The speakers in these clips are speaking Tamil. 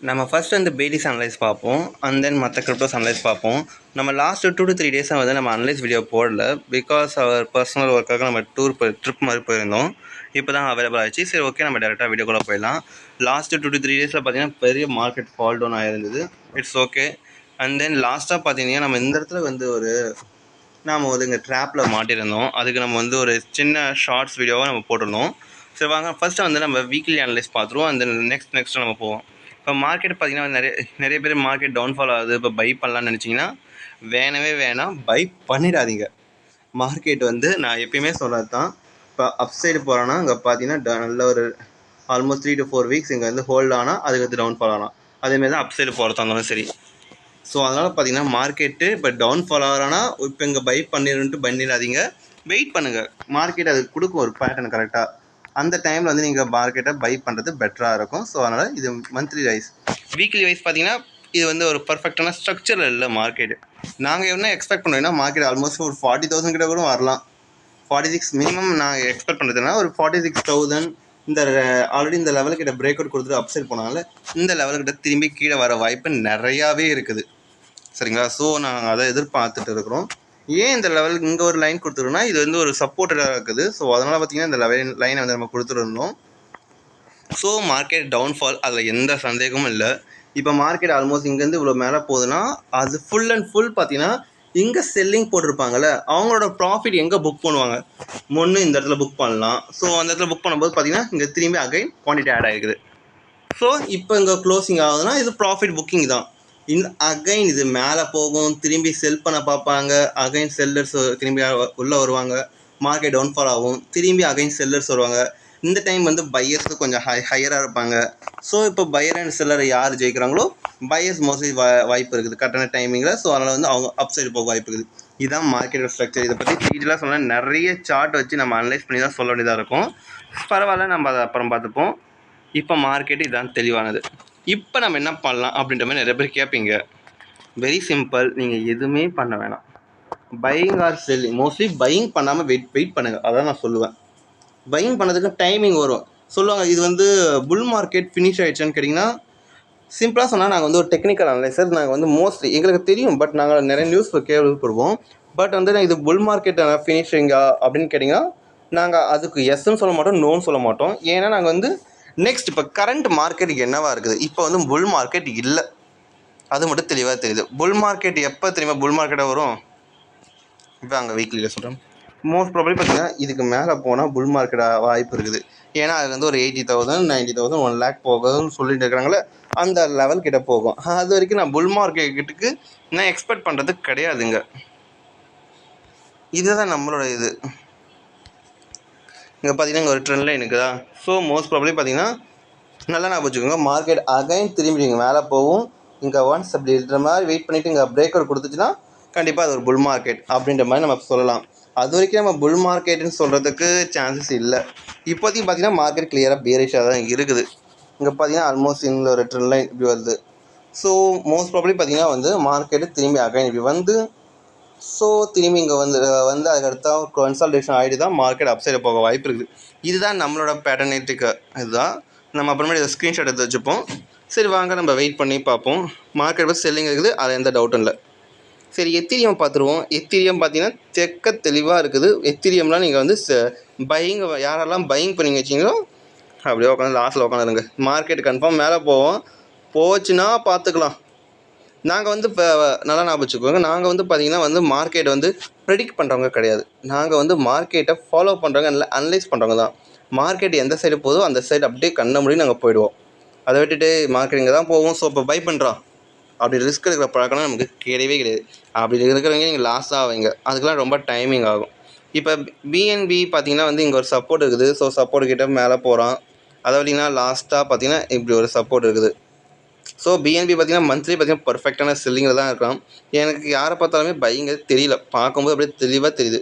நம்ம ஃபர்ஸ்ட் வந்து பேலிஸ் அனலைஸ் பார்ப்போம். அண்ட் தென் மற்ற கிரிப்டோஸ் அனலைஸ் பார்ப்போம். நம்ம லாஸ்ட் 2 to 3 டேஸாக வந்து நம்ம அனலைஸ் வீடியோ போடல. பிகாஸ் அவர் பர்சனல் ஒர்க்காக நம்ம ட்ரிப் மாதிரி போயிருந்தோம். இப்போ தான் அவைலபிள் ஆகிடுச்சு. சரி, ஓகே, நம்ம டேரெக்டாக வீடியோக்குள்ளே போயிடலாம். லாஸ்ட் 2 to 3 டேஸில் பார்த்தீங்கன்னா பெரிய மார்க்கெட் ஃபால் டவுன் ஆகிருந்தது. It's okay. அண்ட் தென் லாஸ்ட்டாக பார்த்தீங்கன்னா நம்ம இந்த இடத்துல வந்து நாம் வந்து இங்கே ட்ராப்பில் மாட்டியிருந்தோம். அதுக்கு நம்ம வந்து ஒரு சின்ன ஷார்ட்ஸ் வீடியோவாக நம்ம போட்டிருந்தோம். சரி, வாங்க ஃபஸ்ட்டு வந்து நம்ம வீக்லி அனலைஸ் பார்த்துருவோம். அந்த நெக்ஸ்ட் நம்ம போவோம். இப்போ மார்க்கெட் பார்த்திங்கன்னா நிறைய பேர் மார்க்கெட் டவுன்ஃபால் ஆகுது, இப்போ பை பண்ணலான்னு நினச்சிங்கன்னா வேணவே வேணாம், பை பண்ணிடாதீங்க. மார்க்கெட் வந்து நான் எப்பயுமே சொல்கிறது தான். இப்போ அப்சைடு போகிறோன்னா இங்கே பார்த்தீங்கன்னா நல்ல ஒரு ஆல்மோஸ்ட் 3 to 4 வீக்ஸ் இங்கே வந்து ஹோல்ட் ஆனால் அதுக்கு டவுன்ஃபால் ஆனால் அதேமாரி தான் அப்சைடு போகிறதா இருந்தாலும் சரி. ஸோ அதனால் பார்த்தீங்கன்னா மார்க்கெட்டு இப்போ டவுன்ஃபால் ஆகிறானா இப்போ இங்கே பை பண்ணிடாதீங்க, வெயிட் பண்ணுங்கள். மார்க்கெட் அது கொடுக்கும் ஒரு பேட்டர்ன் கரெக்டாக. அந்த டைமில் வந்து நீங்கள் மார்க்கெட்டை பை பண்ணுறது பெட்டராக இருக்கும். ஸோ அதனால் இது மந்த்லி வைஸ். வீக்லி வைஸ் பார்த்தீங்கன்னா இது வந்து ஒரு பர்ஃபெக்டான ஸ்ட்ரக்சரில் இல்லை மார்க்கெட்டு. நாங்கள் என்ன எக்ஸ்பெக்ட் பண்ணுறோன்னா மார்க்கெட் ஆல்மோஸ்ட் ஒரு 40,000 கிட்ட கூட வரலாம். 46 மினிமம் நாங்கள் எக்ஸ்பெக்ட் பண்ணுறதுனா ஒரு 46,000 இந்த ஆல்ரெடி இந்த லெவலுக்கிட்ட பிரேக் அவுட் கொடுத்துட்டு அப்சைட் போனால இந்த லெவலுக்கிட்ட திரும்பி கீழே வர வாய்ப்பு நிறையாவே இருக்குது. சரிங்களா? ஸோ நாங்கள் அதை எதிர்பார்த்துட்டு இருக்கிறோம். ஏன் இந்த லெவலுக்கு இங்கே ஒரு லைன் கொடுத்துருன்னா இது வந்து ஒரு சப்போர்ட்டடாக இருக்குது. ஸோ அதனால் பார்த்திங்கன்னா இந்த லைனை வந்து நம்ம கொடுத்துருந்தோம். ஸோ மார்க்கெட் டவுன்ஃபால் அதில் எந்த சந்தேகமும் இல்லை. இப்போ மார்க்கெட் ஆல்மோஸ்ட் இங்கேருந்து இவ்வளோ மேலே போகுதுன்னா அது ஃபுல் அண்ட் ஃபுல் பார்த்தீங்கன்னா இங்கே செல்லிங் போட்டிருப்பாங்கள்ல, அவங்களோட ப்ராஃபிட் எங்கே புக் பண்ணுவாங்க? இந்த இடத்துல புக் பண்ணலாம். ஸோ அந்த இடத்துல புக் பண்ணும்போது பார்த்தீங்கன்னா இங்கே திரும்பி அகைன் குவான்டிட்டி ஆட் ஆகிருக்குது. ஸோ இப்போ இங்கே க்ளோசிங் ஆகுதுன்னா இது ப்ராஃபிட் புக்கிங் தான். அகைன் இது மேலே போகும், திரும்பி செல் பண்ண பார்ப்பாங்க, அகைன் செல்லர்ஸ் திரும்பி உள்ளே வருவாங்க, மார்க்கெட் டவுன்ஃபால் ஆகும், திரும்பி அகைன் செல்லர்ஸ் வருவாங்க. இந்த டைம் வந்து பையர்ஸுக்கு கொஞ்சம் ஹையராக இருப்பாங்க. ஸோ இப்போ பையர் அண்ட் செல்லர் யார் ஜெயிக்கிறாங்களோ பையர்ஸ் மோஸ்ட்லி வாய்ப்பு இருக்குது கரெக்டான டைமிங்கில். ஸோ அதனால் வந்து அவங்க அப் சைடு போக வாய்ப்பு இருக்குது. இதுதான் மார்க்கெட்டோட ஸ்ட்ரக்சர். இதை பற்றி டீட்டெயிலாக சொன்னால் நிறைய சார்ட் வச்சு நம்ம அனலைஸ் பண்ணி தான் சொல்ல வேண்டியதாக இருக்கும். பரவாயில்ல, நம்ம அதை அப்புறம் பார்த்துப்போம். இப்போ மார்க்கெட்டு இதான் தெளிவானது. இப்போ நம்ம என்ன பண்ணலாம் அப்படின்ற மாதிரி நிறைய பேர் கேட்பீங்க. Very simple. நீங்கள் எதுவுமே பண்ண வேணாம். Buying are selling, mostly buying பண்ணாமல் வெயிட் பண்ணுங்கள். அதான் நான் சொல்லுவேன். பையிங் பண்ணதுக்கு டைமிங் வரும் சொல்லுவாங்க. இது வந்து புல் மார்க்கெட் ஃபினிஷ் ஆகிடுச்சான்னு கேட்டிங்கன்னா சிம்பிளாக சொன்னால் நாங்கள் வந்து ஒரு டெக்னிக்கல் அனலைசர். நாங்கள் வந்து மோஸ்ட்லி எங்களுக்கு தெரியும், பட் நாங்கள் நிறைய நியூஸ் கேள்விப்படுவோம். பட் வந்து இது புல் மார்க்கெட் ஃபினிஷிங்கா அப்படின்னு கேட்டிங்கன்னா நாங்கள் அதுக்கு எஸ்ன்னு சொல்ல மாட்டோம், நோன்னு சொல்ல மாட்டோம். ஏன்னா நாங்கள் வந்து நெக்ஸ்ட் இப்போ கரண்ட் மார்க்கெட் என்னவா இருக்குது? இப்போ வந்து புல் மார்க்கெட் இல்லை, அது மட்டும் தெளிவாக தெரியுது. புல் மார்க்கெட் எப்போ தெரியுமா புல் மார்க்கெட்டாக வரும்? இப்போ அங்கே வீக்லியில் சொல்கிறேன். மோஸ்ட் ப்ராபபிளி பார்த்தீங்கன்னா இதுக்கு மேலே போனால் புல் மார்க்கெட்டாக வாய்ப்பு இருக்குது. ஏன்னா அது வந்து ஒரு 80,000 90,000 1 lakh போகுதுன்னு சொல்லிட்டு இருக்கிறாங்களே, அந்த லெவல் கிட்ட போகும். அது வரைக்கும் நான் புல் மார்க்கெட்டுக்கு நான் எக்ஸ்பெக்ட் பண்ணுறது கிடையாதுங்க. இதுதான் நம்மளோட இது. இங்கே பார்த்தீங்கன்னா இங்கே ஒரு ட்ரெண்ட் லைன் இருக்குதா? ஸோ மோஸ்ட் ப்ராபபிளி பார்த்தீங்கன்னா நல்லா நான் வச்சுக்கோங்க, மார்க்கெட் அகைன் திரும்பி இங்கே மேலே போகும். இங்கே ஒன்ஸ் அப்படி இருக்கிற மாதிரி வெயிட் பண்ணிவிட்டு இங்கே பிரேக் அவுட் கொடுத்துச்சுன்னா கண்டிப்பாக அது ஒரு புல் மார்க்கெட் அப்படின்ற மாதிரி நம்ம சொல்லலாம். அது வரைக்கும் நம்ம புல் மார்க்கெட்டுன்னு சொல்கிறதுக்கு சான்சஸ் இல்லை. இப்போதைக்கு பார்த்தீங்கன்னா மார்க்கெட் கிளியராக பேரிஷாக தான் இருக்குது. இங்கே பார்த்தீங்கன்னா ஆல்மோஸ்ட் இங்கே ஒரு ட்ரெண்ட் லைன் இப்படி வருது. ஸோ மோஸ்ட் ப்ராபபிளி பார்த்தீங்கன்னா வந்து மார்க்கெட்டு திரும்பி அகைன் இப்படி வந்து ஸோ திரும்பி இங்கே வந்து அதுக்கடுத்தா கன்சால்டேஷன் ஆகிட்டு தான் மார்க்கெட் அப்சைடு போக வாய்ப்பு இருக்குது. இதுதான் நம்மளோட பேட்டர்னேட்டிக்கு. இதுதான் நம்ம அப்புறமேட்டு இதை ஸ்க்ரீன்ஷாட் எடுத்து வச்சுப்போம். சரி, வாங்க நம்ம வெயிட் பண்ணி பார்ப்போம். மார்க்கெட் பற்றி செல்லிங் இருக்குது, அது எந்த டவுட்டும் இல்லை. சரி, எத்திரியம் பார்த்துருவோம். எத்திரியம் பார்த்தீங்கன்னா தெளிவாக இருக்குது. எத்திரியம்லாம் நீங்கள் வந்து பையிங் யாரெல்லாம் பையிங் பண்ணி வச்சிங்களோ அப்படியே உட்காந்து லாஸ்ட்டில் உட்காந்துருங்க. மார்க்கெட் கன்ஃபார்ம் மேலே போச்சுன்னா பார்த்துக்கலாம். நாங்கள் வந்து இப்போ நல்லா ஞாபகம் வச்சுக்கோங்க, நாங்கள் வந்து பார்த்திங்கன்னா வந்து மார்க்கெட் வந்து ப்ரெடிக்ட் பண்ணுறவங்க கிடையாது. நாங்கள் வந்து மார்க்கெட்டை ஃபாலோ பண்ணுறவங்க, இல்லை அனலைஸ் பண்ணுறவங்க தான். மார்க்கெட் எந்த சைடு போதோ அந்த சைடு அப்படியே கண்ண மூடி நாங்கள் போயிடுவோம். அதை விட்டுட்டு மார்க்கெட் இங்கே தான் போவோம், ஸோ இப்போ பை பண்ணுறோம் அப்படி ரிஸ்க் எடுக்கிற பழக்கம்லாம் நமக்கு கிடையவே கிடையாது. அப்படி இருக்கிறவங்க நீங்கள் லாஸ் ஆவீங்க. அதுக்கெலாம் ரொம்ப டைமிங் ஆகும். இப்போ பிஎன்பி பார்த்திங்கன்னா வந்து இங்கே ஒரு சப்போர்ட் இருக்குது. ஸோ சப்போர்ட் கிட்ட மேலே போகிறான். அதை விட்டிங்கன்னா லாஸ்ட்டாக பார்த்திங்கன்னா இப்படி ஒரு சப்போர்ட் இருக்குது. ஸோ பிஎன்பி பார்த்திங்கன்னா மந்த்லி பார்த்திங்கன்னா பர்ஃபெக்டான செல்லிங்கில் தான் இருக்கலாம். எனக்கு யாரை பார்த்தாலுமே பையிங்க தெரியல, பார்க்கும்போது அப்படியே தெளிவாக தெரியுது.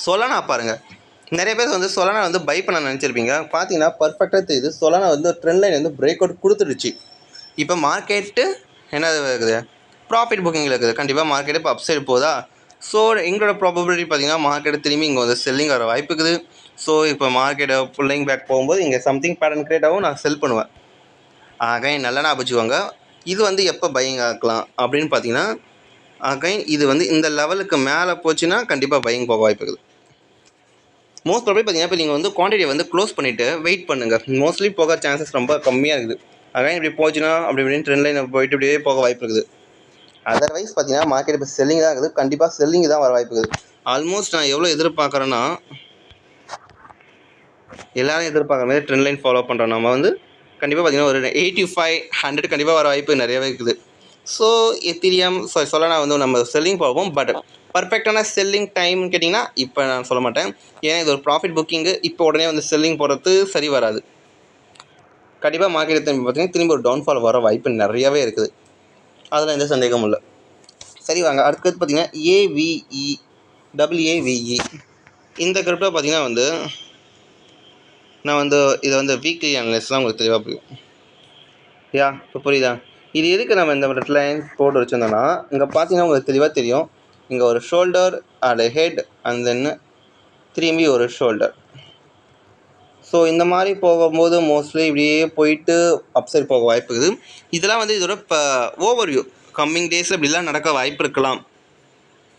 சொலானா பாருங்கள். நிறைய பேர் வந்து சொலானா வந்து பை பண்ண நினச்சிருப்பீங்க. பார்த்தீங்கன்னா பர்ஃபெக்டாக தெரியுது. சொலானா வந்து ட்ரெண்ட் லைன் வந்து பிரேக் அவுட் கொடுத்துடுச்சு. இப்போ மார்க்கெட்டு என்ன இருக்குது? ப்ராஃபிட் புக்கிங்கில் இருக்குது. கண்டிப்பாக மார்க்கெட்டு இப்போ அப்சைடு போதா? ஸோ எங்களோட ப்ராபபிலிட்டி பார்த்திங்கன்னா மார்க்கெட்டு திரும்பி இங்கே வந்து செல்லிங் வர வாய்ப்பு இருக்குது. ஸோ இப்போ மார்க்கெட்டை புல்லிங் பேக் போகும்போது இங்கே சம்திங் பேட்டர்ன் கிரியேட் ஆகும், நான் செல் பண்ணுவேன். அகைன் நல்லா ஞாபகம் வச்சுக்கோங்க. இது வந்து எப்போ பையிங் ஆக்கலாம் அப்படின்னு பார்த்தீங்கன்னா, அகைன் இது வந்து இந்த லெவலுக்கு மேலே போச்சுன்னா கண்டிப்பாக பையிங் போக வாய்ப்பு இருக்குது. மோஸ்ட் ப்ராபப்லி பார்த்தீங்கன்னா, இப்போ நீங்கள் வந்து குவான்டிட்டியை வந்து க்ளோஸ் பண்ணிவிட்டு வெயிட் பண்ணுங்கள். மோஸ்ட்லி போக சான்சஸ் ரொம்ப கம்மியாக இருக்குது. அகைன் இப்படி போச்சுன்னா அப்படி இப்படின்னு ட்ரெண்ட் லைன் போயிட்டு இப்படியே போக வாய்ப்பு இருக்குது. அதர்வைஸ் பார்த்தீங்கன்னா மார்க்கெட் இப்போ செல்லிங் தான் இருக்குது. கண்டிப்பாக செல்லிங் தான் வர வாய்ப்பு இருக்குது. ஆல்மோஸ்ட் நான் எவ்வளோ எதிர்பார்க்குறேன்னா, எல்லாரும் எதிர்பார்க்குற மாதிரி ட்ரெண்ட் லைன் ஃபாலோ பண்ணுறோம். நம்ம வந்து கண்டிப்பாக பார்த்தீங்கன்னா ஒரு 85-100 கண்டிப்பாக வர வாய்ப்பு நிறையவே இருக்குது. ஸோ எத்திரியம் சொல்ல நான் வந்து நம்ம செல்லிங் போவோம். பட் பர்ஃபெக்டான செல்லிங் டைம்னு கேட்டிங்கன்னா இப்போ நான் சொல்ல மாட்டேன். ஏன்னா இது ஒரு ப்ராஃபிட் புக்கிங்கு. இப்போ உடனே வந்து செல்லிங் போகிறது சரி வராது. கண்டிப்பாக மார்க்கெட் திரும்பி பார்த்தீங்கன்னா திரும்பி ஒரு டவுன்ஃபால் வர வாய்ப்பு நிறையவே இருக்குது. அதில் எந்த சந்தேகமும் இல்லை. சரி வாங்க அடுத்தது பார்த்தீங்கன்னா AVE இந்த கிரிப்டோ பார்த்தீங்கன்னா வந்து நான் வந்து இதை வந்து வீக்லி அனலைஸ்லாம் உங்களுக்கு தெளிவாக புரியும். இப்போ புரியுதா? இது எதுக்கு நம்ம இந்த இடத்துல போட்டு வச்சுருந்தோன்னா, இங்கே பார்த்தீங்கன்னா உங்களுக்கு தெளிவாக தெரியும். இங்கே ஒரு shoulder and head and then திரும்பி ஒரு ஷோல்டர். ஸோ இந்த மாதிரி போகும்போது மோஸ்ட்லி இப்படியே போயிட்டு அப்சைட் போக வாய்ப்பு இருக்குது. இதெல்லாம் வந்து இதோட இப்போ ஓவர்வியூ கம்மிங் டேஸில் இப்படிலாம் நடக்க வாய்ப்பு இருக்கலாம்.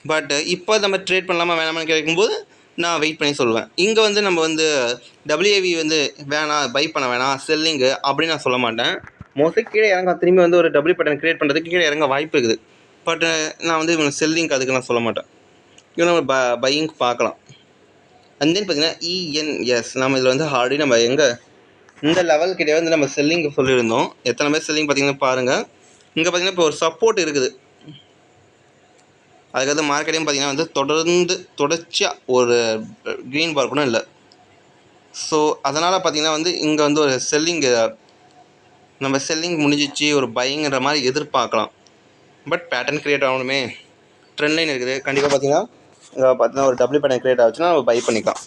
பட் இப்போ நம்ம ட்ரேட் பண்ணலாமா வேணாமான்னு கேட்கும்போது நான் வெயிட் பண்ணி சொல்லுவேன். இங்கே வந்து நம்ம வந்து WAV வந்து வேணாம், பை பண்ண வேணாம், செல்லிங்கு அப்படின்னு நான் சொல்ல மாட்டேன். மோஸ்ட்லி கீழே இறங்க திரும்பி வந்து ஒரு டபுள் பேட்டர்ன் க்ரியேட் பண்ணுறதுக்கு கீழே இறங்க வாய்ப்பு இருக்குது. பட் நான் வந்து இவங்க செல்லிங்க்கு அதுக்கு நான் சொல்ல மாட்டேன். இவங்க நம்ம பையிங் பார்க்கலாம். அண்ட் தென் பார்த்தீங்கன்னா ENS நம்ம இதில் வந்து ஆல்ரெடி நம்ம எங்கே இந்த லெவல் கிட்டே வந்து நம்ம செல்லிங் சொல்லியிருந்தோம். எத்தனை பேர் செல்லிங் பார்த்தீங்கன்னா பாருங்கள். இங்கே பார்த்தீங்கன்னா இப்போ ஒரு சப்போர்ட் இருக்குது. அதுக்கடுத்து மார்க்கெட்டையும் பார்த்தீங்கன்னா வந்து தொடர்ச்சியாக ஒரு க்ரீன் பார் கூட இல்லை. ஸோ அதனால் பார்த்தீங்கன்னா வந்து இங்கே வந்து ஒரு நம்ம செல்லிங் முடிஞ்சிச்சு ஒரு பைங்கிற மாதிரி எதிர்பார்க்கலாம். பட் பேட்டர்ன் க்ரியேட் ஆகணுமே, ட்ரெண்ட் லைன் இருக்குது. கண்டிப்பாக பார்த்தீங்கன்னா இங்கே பார்த்தீங்கன்னா ஒரு டபுள் பேட்டர்ன் க்ரியேட் ஆச்சுன்னா நம்ம பை பண்ணிக்கலாம்.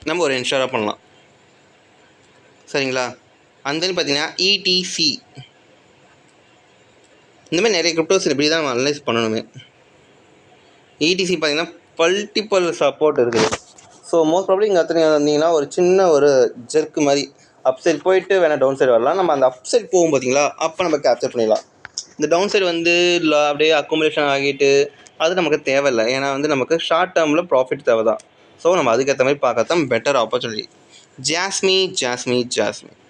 நம்ம ஒரு இன்ஷூராக பண்ணலாம். சரிங்களா? அண்ட் தென் பார்த்தீங்கன்னா ETC இந்தமாதிரி நிறைய கிரிப்டோஸ் இப்படி தான் நம்ம அனலைஸ் பண்ணணுமே. ETC பார்த்தீங்கன்னா மல்டிபிள் சப்போர்ட் இருக்குது. ஸோ மோஸ்ட் ப்ராபப்லி இங்கே வந்தீங்கன்னா ஒரு சின்ன ஒரு ஜெர்க்கு மாதிரி அப் சைட் போயிட்டு வேணால் டவுன் சைடு வரலாம். நம்ம அந்த அப் சைட் போகும் பார்த்தீங்களா, அப்போ நம்ம கேப்சர் பண்ணிடலாம். இந்த டவுன் சைடு வந்து அப்படியே அக்குமுலேஷன் ஆகிட்டு அது நமக்கு தேவையில்லை. ஏன்னா வந்து நமக்கு ஷார்ட் டேர்மில் ப்ராஃபிட் தேவை தான். ஸோ நம்ம அதுக்கேற்ற மாதிரி பார்க்கத்தான் பெட்டர் ஆப்பர்ச்சுனிட்டி. ஜாஸ்மி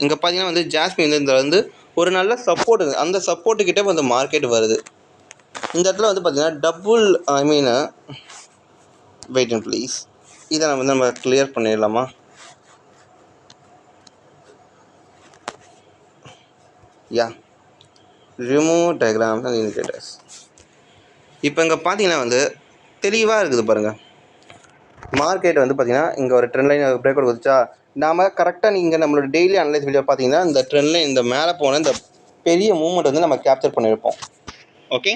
இங்கே பார்த்தீங்கன்னா வந்து ஜாஸ்மி வந்து இந்த வந்து ஒரு நல்ல சப்போர்ட் இருக்குது. அந்த சப்போர்ட்டுக்கிட்டே வந்து மார்க்கெட் வருது. இந்த இடத்துல வந்து பார்த்தீங்கன்னா வெயிட் அண்ட் ப்ளீஸ், இதை நம்ம கிளியர் பண்ணிடலாமா? Remove diagrams and indicators. இப்போ இங்கே பார்த்தீங்கன்னா வந்து தெளிவாக இருக்குது பாருங்கள். மார்க்கெட் வந்து பார்த்தீங்கன்னா இங்கே ஒரு ட்ரெண்ட் லைன் பிரேக் அவுட் வந்துச்சா, நாம் கரெக்டாக நீங்கள் நம்மளோட டெய்லி அனலைஸ் வீடியோ பார்த்தீங்கன்னா இந்த ட்ரெண்ட் லைன் இந்த மேலே போன இந்த பெரிய மூவ்மெண்ட் வந்து நம்ம கேப்சர் பண்ணியிருப்போம். ஓகே,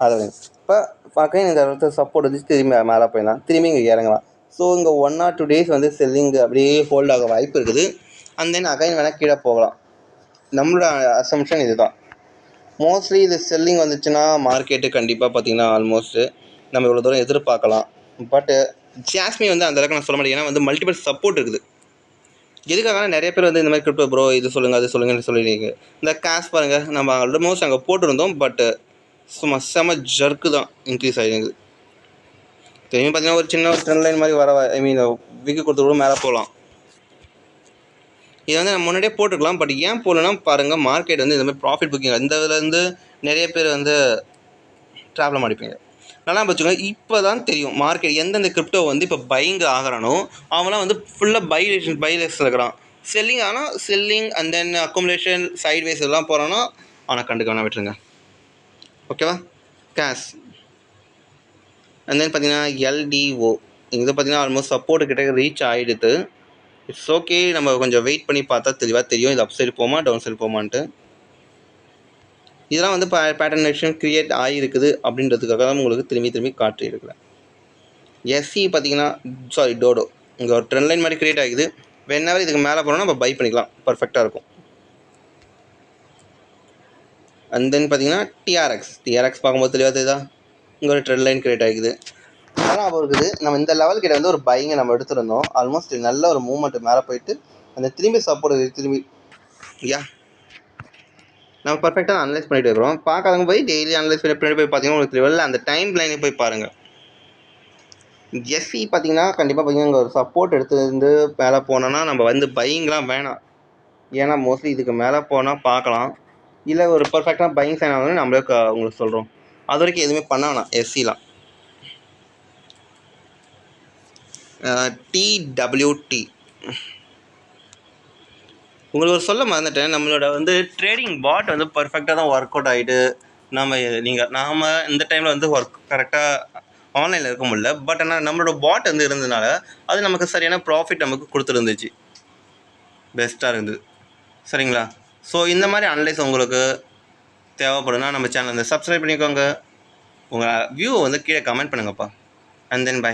அதை இப்போ பார்க்க இந்த இடத்துல சப்போர்ட் வந்து திரும்பி மேலே போயிடலாம், திரும்பி இங்கே இறங்கலாம். ஸோ இங்கே 1 or 2 days வந்து செல்லிங் அப்படியே ஹோல்ட் ஆக வாய்ப்பு இருக்குது. அண்ட் தென் அகைன் வேணால் கீழே போகலாம். நம்மளோட அசம்ஷன் இது தான். மோஸ்ட்லி இது செல்லிங் வந்துச்சுன்னா மார்க்கெட்டு கண்டிப்பாக பார்த்தீங்கன்னா ஆல்மோஸ்ட்டு நம்ம இவ்வளோ தூரம் எதிர்பார்க்கலாம். பட்டு ஜாஸ்மி வந்து அந்த அளவுக்கு நான் சொல்ல மாட்டேன். ஏன்னா வந்து மல்டிபிள் சப்போர்ட் இருக்குது. எதுக்காக நிறைய பேர் வந்து இந்த மாதிரி கிரிப்டோ ப்ரோ இது சொல்லுங்கள் அது சொல்லுங்கன்னு சொல்லிடுறீங்க. இந்த கேஷ் பாருங்கள், நம்ம ஆல்மோஸ்ட் அங்கே போட்டிருந்தோம். பட்டு சும்மா செம ஜர்க்கு தான் இன்க்ரீஸ் ஆகிடுது. திரும்பி பார்த்தீங்கன்னா ஒரு சின்ன ஒரு ட்ரெண்ட் லைன் மாதிரி விக்கு கொடுத்து கூட மேலே போகலாம். இதை வந்து நம்ம முன்னாடியே போட்டுக்கலாம். பட் ஏன் போடலன்னா பாருங்கள், மார்க்கெட் வந்து இந்த மாதிரி ப்ராஃபிட் புக்கிங் இந்த இதுலேருந்து நிறைய பேர் வந்து ட்ராவலம் அடிப்பீங்க. நல்லா வச்சுக்கோங்க. இப்போ தான் தெரியும் மார்க்கெட் எந்தெந்த கிரிப்டோ வந்து இப்போ பையிங் ஆகிறானோ அவங்களாம் வந்து ஃபுல்லாக பைலேஸில் இருக்கிறான். Selling and then accumulation sideways எல்லாம் போகிறானோ அவனை கண்டுக்க வேணா விட்டுருங்க. ஓகேவா? கேஷ் அண்ட் தென் பார்த்தீங்கன்னா LDO இங்கே பார்த்தீங்கன்னா ஆல்மோஸ்ட் சப்போர்ட்டு கிட்ட ரீச் ஆகிடுது. இட்ஸ் ஓகே, நம்ம கொஞ்சம் வெயிட் பண்ணி பார்த்தா தெளிவாக தெரியும் இது அப் சைடு போமா டவுன் சைடு போமான்ட்டு. இதெல்லாம் வந்து பேட்டர்னேஷன் க்ரியேட் ஆகிருக்குது அப்படின்றதுக்காக தான் உங்களுக்கு திரும்பி காட்டியிருக்கிறேன். SE பார்த்தீங்கன்னா டோடோ இங்கே ஒரு ட்ரெண்ட் லைன் மாதிரி க்ரியேட் ஆகிக்குது. வேணாவே இதுக்கு மேலே போனோம்னா நம்ம பை பண்ணிக்கலாம், பர்ஃபெக்டாக இருக்கும். அண்ட் தென் பார்த்தீங்கன்னா TRX பார்க்கும்போது தெளிவாக தெரியுதா, இங்கே ஒரு ட்ரெண்ட் லைன் க்ரியேட் ஆகிக்குது. அதெல்லாம் இருக்குது. நம்ம இந்த லெவல் கிட்ட வந்து ஒரு பையிங்கை நம்ம எடுத்துருந்தோம். ஆல்மோஸ்ட் நல்ல ஒரு மூவ்மெண்ட் மேலே போயிட்டு அந்த திரும்பி சப்போர்ட் திரும்பி நம்ம பர்ஃபெக்டாக அனலைஸ் பண்ணிட்டு இருக்கிறோம். பார்க்காதவங்க போய் டெய்லி அனலைஸ் பண்ணி போய் பார்த்தீங்கன்னா உங்களுக்கு தெரியும். அந்த டைம் லைனை போய் பாருங்கள். எஸ்சி பார்த்தீங்கன்னா கண்டிப்பாக பார்த்தீங்கன்னா இங்கே ஒரு சப்போர்ட் எடுத்துருந்து மேலே போனோன்னா நம்ம வந்து பையிங்லாம் வேணாம். ஏன்னா மோஸ்ட்லி இதுக்கு மேலே போனால் பார்க்கலாம். இல்லை ஒரு பர்ஃபெக்டாக பையிங் சைன் ஆகணும்னு நம்மளே உங்களுக்கு சொல்கிறோம். அது வரைக்கும் எதுவுமே பண்ண வேணாம் எஸ்சிலாம். டிடபிள்யூடி உங்களுக்கு சொல்ல மறந்துட்டேன். நம்மளோட வந்து ட்ரேடிங் பாட் வந்து பர்ஃபெக்டாக தான் ஒர்க் அவுட் ஆகிட்டு நாம் இந்த டைமில் வந்து ஒர்க் கரெக்டாக ஆன்லைனில் இருக்க முடியல. பட் ஆனால் நம்மளோட பாட் வந்து இருந்ததுனால அது நமக்கு சரியான ப்ராஃபிட் நமக்கு கொடுத்துருந்துச்சு. பெஸ்ட்டாக இருந்தது. சரிங்களா? ஸோ இந்த மாதிரி அனலைஸ் உங்களுக்கு தேவைப்படுனா நம்ம சேனல் வந்து சப்ஸ்கிரைப் பண்ணிக்கோங்க. உங்கள் வியூவை வந்து கீழே கமெண்ட் பண்ணுங்கப்பா. And then by.